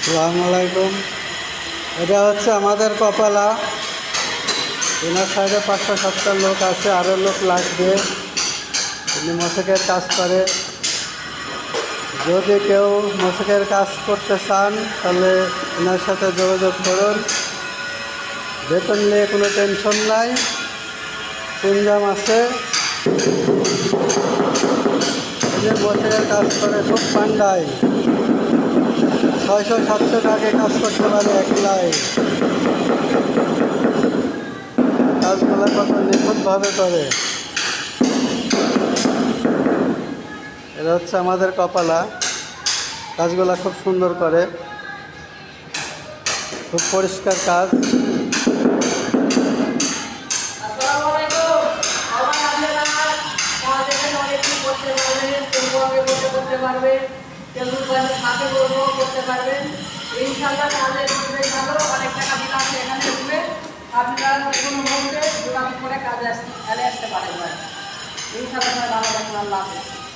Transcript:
আসসালামু আলাইকুম। এটা হচ্ছে আমাদের কপালা। এনার সাইডে 500-700 লোক আছে, আরও লোক লাগবে। তিনি মোশেকের কাজ করে। যদি কেউ মোশেকের কাজ করতে চান তাহলে এনার সাথে যোগাযোগ করুন। বেতন নিয়ে কোনো টেনশন নাই, ইনকাম আছে। তিনি মোশেকের কাজ করে খুব ঠান্ডায় 600-700 টাকা কাজ করতে পারে একলাই। কাজগুলো কত নিখুঁতভাবে করে। এটা হচ্ছে আমাদের কপালা। কাজগুলো খুব সুন্দর করে, খুব পরিষ্কার কাজ। আপনারা কোনো মুহূর্তে যোগাযোগ করে কাজে আসতে পারেন। ইনশাআল্লাহ ভালো থাকবেন। আল্লাহ হাফেজ।